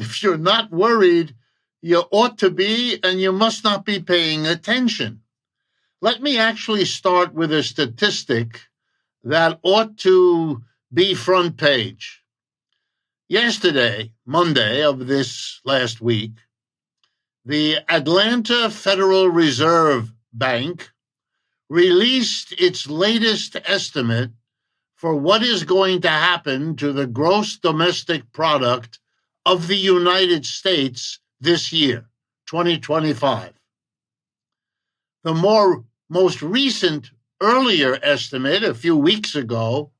if you're not worried, you ought to be, and you must not be paying attention. Let me actually start with a statistic that ought to be front page. Yesterday, Monday of this last week, the Atlanta Federal Reserve Bank released its latest estimate for what is going to happen to the gross domestic product of the United States this year, 2025. The most recent, earlier estimate, a few weeks ago,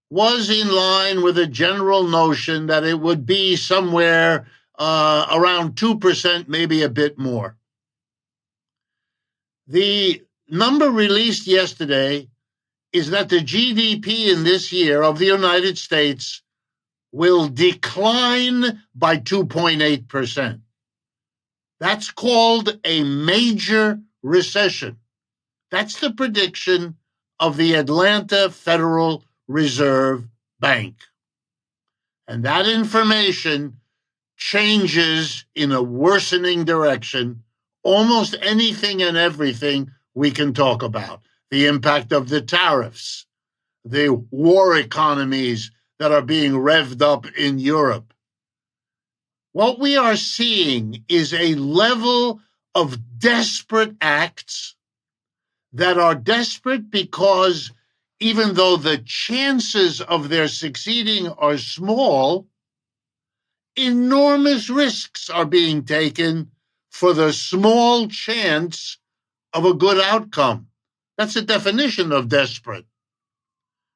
was in line with a general notion that it would be somewhere around 2%, maybe a bit more. The number released yesterday is that the GDP in this year of the United States will decline by 2.8%. That's called a major recession. That's the prediction of the Atlanta Federal Reserve Bank. And that information changes in a worsening direction almost anything and everything we can talk about. The impact of the tariffs, the war economies that are being revved up in Europe. What we are seeing is a level of desperate acts that are desperate because even though the chances of their succeeding are small, enormous risks are being taken for the small chance of a good outcome. That's the definition of desperate.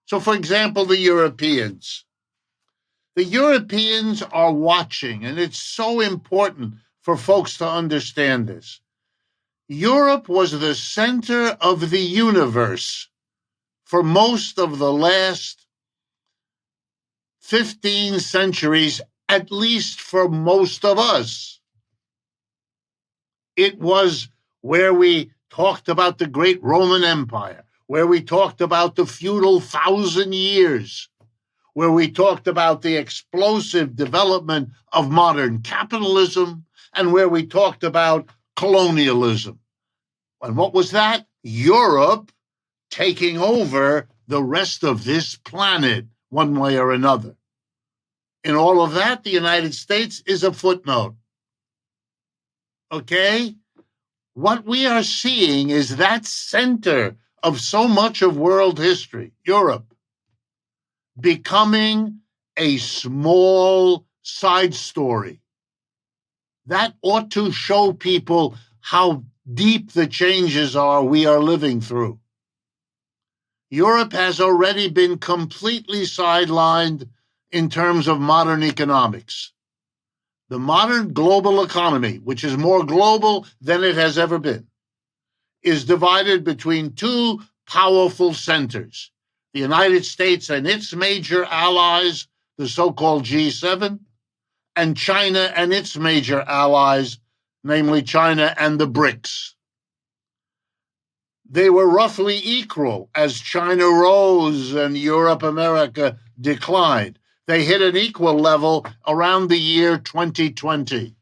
So, for example, the Europeans. The Europeans are watching, and it's so important for folks to understand this. Europe was the center of the universe for most of the last 15 centuries, at least for most of us. It was where we talked about the great Roman Empire, where we talked about the feudal 1,000 years, where we talked about the explosive development of modern capitalism, and where we talked about colonialism. And what was that? Europe taking over the rest of this planet one way or another. In all of that, the United States is a footnote. Okay? What we are seeing is that center of so much of world history, Europe, becoming a small side story. That ought to show people how deep the changes are we are living through. Europe has already been completely sidelined in terms of modern economics. The modern global economy, which is more global than it has ever been, is divided between two powerful centers, the United States and its major allies, the so-called G7, and China and its major allies, namely China and the BRICS. They were roughly equal as China rose and Europe, America declined. They hit an equal level around the year 2020.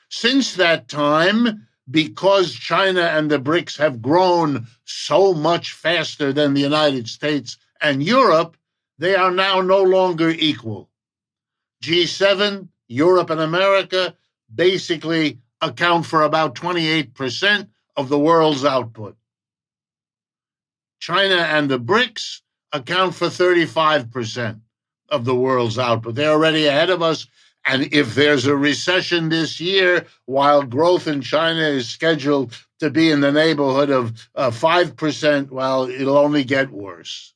Since that time, because China and the BRICS have grown so much faster than the United States and Europe, they are now no longer equal. G7, Europe and America basically account for about 28% of the world's output. China and the BRICS account for 35% of the world's output. They're already ahead of us. And if there's a recession this year, while growth in China is scheduled to be in the neighborhood of 5%, well, it'll only get worse.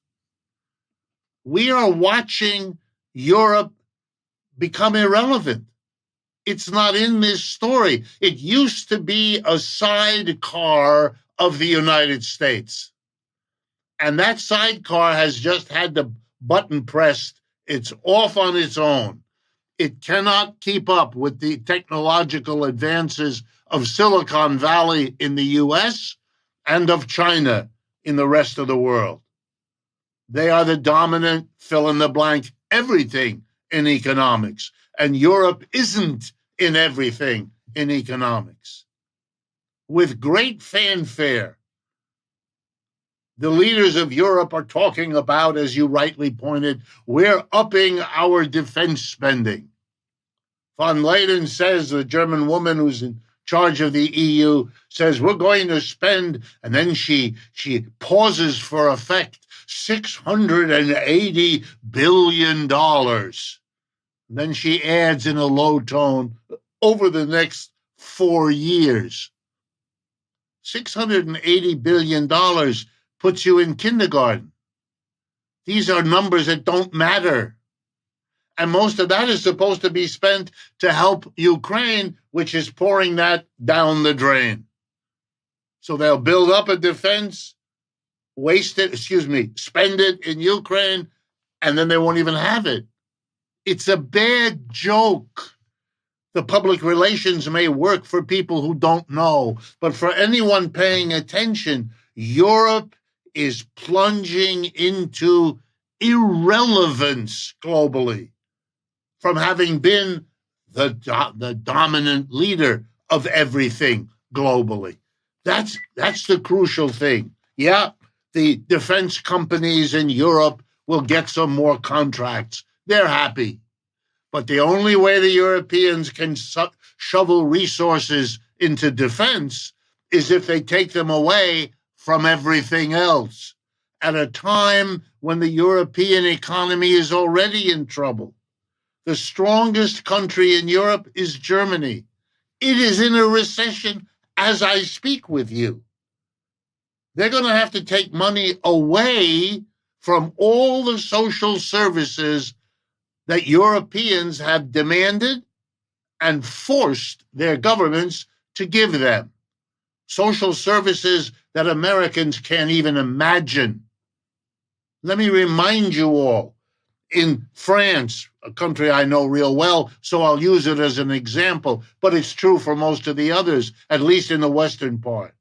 We are watching Europe become irrelevant. It's not in this story. It used to be a sidecar of the United States. And that sidecar has just had the button pressed. It's off on its own. It cannot keep up with the technological advances of Silicon Valley in the US and of China in the rest of the world. They are the dominant fill-in-the-blank everything in economics. and Europe isn't in everything in economics. With great fanfare, the leaders of Europe are talking about, as you rightly pointed, we're upping our defense spending. Von Leyen says, the German woman who's in charge of the EU, says we're going to spend, and then she pauses for effect, $680 billion. Then she adds in a low tone, over the next 4 years. $680 billion puts you in kindergarten. These are numbers that don't matter. And most of that is supposed to be spent to help Ukraine, which is pouring that down the drain. So they'll build up a defense, spend it in Ukraine, and then they won't even have it. It's a bad joke. The public relations may work for people who don't know, but for anyone paying attention, Europe is plunging into irrelevance globally from having been the dominant leader of everything globally. That's the crucial thing. Yeah, the defense companies in Europe will get some more contracts. They're happy. But the only way the Europeans can shovel resources into defense is if they take them away from everything else at a time when the European economy is already in trouble. The strongest country in Europe is Germany. It is in a recession as I speak with you. They're going to have to take money away from all the social services that Europeans have demanded and forced their governments to give them. Social services that Americans can't even imagine. Let me remind you all, in France, a country I know real well, so I'll use it as an example, but it's true for most of the others, at least in the Western part.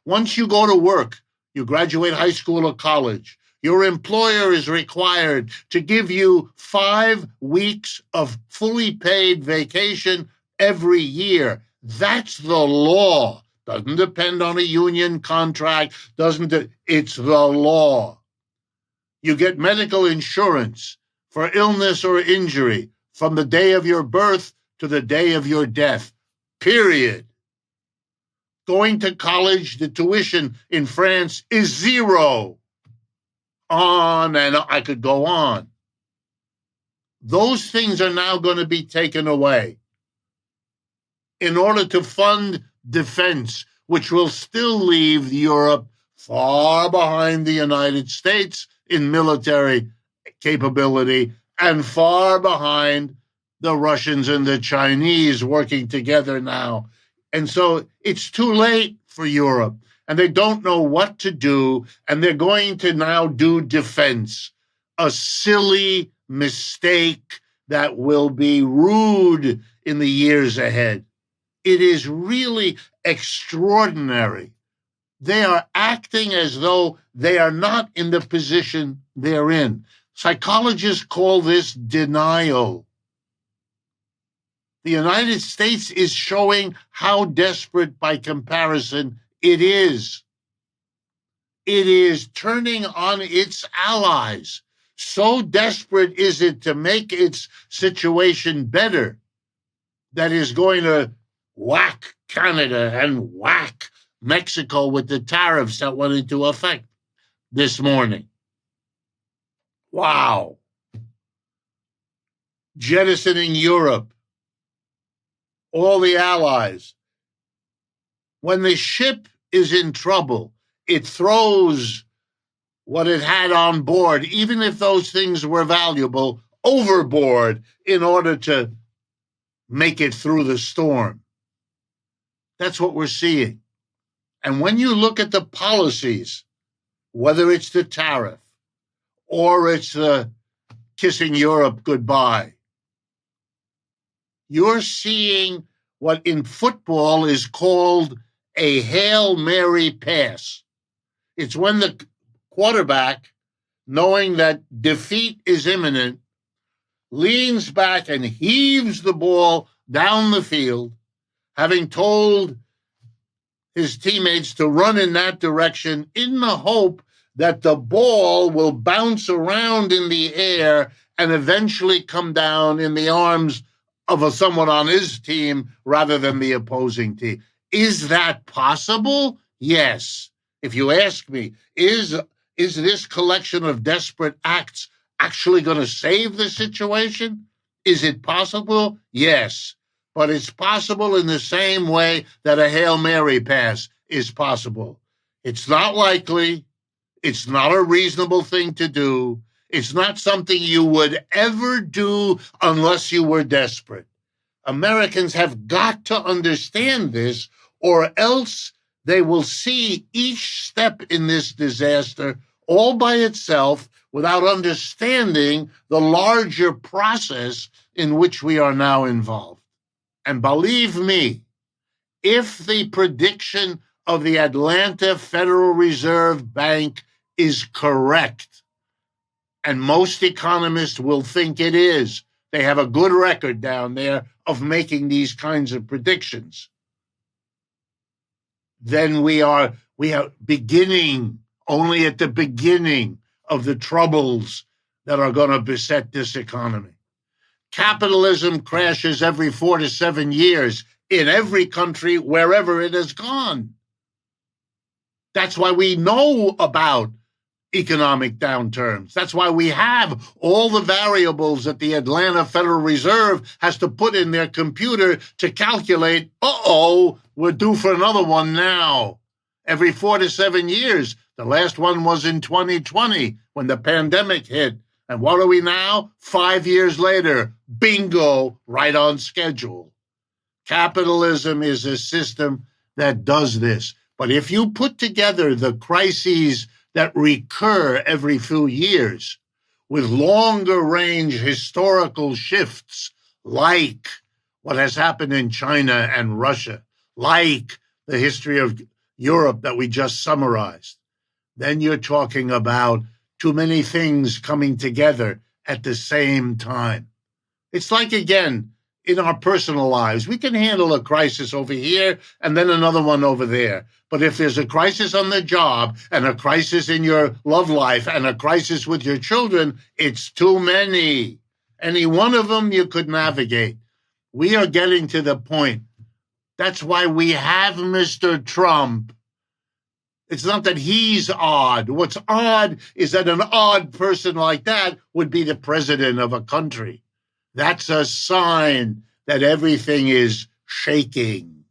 Once you go to work, you graduate high school or college, your employer is required to give you 5 weeks of fully paid vacation every year. That's the law. Doesn't depend on a union contract. It's the law. You get medical insurance for illness or injury from the day of your birth to the day of your death, period. Going to college, the tuition in France is 0. On and I could go on. Those things are now going to be taken away in order to fund defense, which will still leave Europe far behind the United States in military capability and far behind the Russians and the Chinese working together now. And so it's too late for Europe, and they don't know what to do, and they're going to now do defense, a silly mistake that will be rude in the years ahead. It is really extraordinary. They are acting as though they are not in the position they're in. Psychologists call this denial. The United States is showing how desperate by comparison it is. It is turning on its allies. So desperate is it to make its situation better that is going to whack Canada and whack Mexico with the tariffs that went into effect this morning. Wow. Jettisoning Europe, all the allies. When the ship is in trouble, it throws what it had on board, even if those things were valuable, overboard in order to make it through the storm. That's what we're seeing. And when you look at the policies, whether it's the tariff or it's the kissing Europe goodbye, you're seeing what in football is called a Hail Mary pass. It's when the quarterback, knowing that defeat is imminent, leans back and heaves the ball down the field, having told his teammates to run in that direction in the hope that the ball will bounce around in the air and eventually come down in the arms of someone on his team rather than the opposing team. Is that possible? Yes. If you ask me, is this collection of desperate acts actually going to save the situation? Is it possible? Yes. But it's possible in the same way that a Hail Mary pass is possible. It's not likely. It's not a reasonable thing to do. It's not something you would ever do unless you were desperate. Americans have got to understand this, or else they will see each step in this disaster all by itself without understanding the larger process in which we are now involved. And believe me, if the prediction of the Atlanta Federal Reserve Bank is correct, and most economists will think it is, they have a good record down there of making these kinds of predictions, then we are beginning, only at the beginning of the troubles that are going to beset this economy. Capitalism crashes every 4 to 7 years in every country, wherever it has gone. That's why we know about economic downturns. That's why we have all the variables that the Atlanta Federal Reserve has to put in their computer to calculate, we're due for another one now. Every 4 to 7 years. The last one was in 2020 when the pandemic hit. And what are we now? 5 years later, bingo, right on schedule. Capitalism is a system that does this. But if you put together the crises that recur every few years with longer range historical shifts, like what has happened in China and Russia, like the history of Europe that we just summarized, then you're talking about too many things coming together at the same time. It's like, again, in our personal lives, we can handle a crisis over here and then another one over there. But if there's a crisis on the job and a crisis in your love life and a crisis with your children, it's too many. Any one of them you could navigate. We are getting to the point. That's why we have Mr. Trump. It's not that he's odd. What's odd is that an odd person like that would be the president of a country. That's a sign that everything is shaking.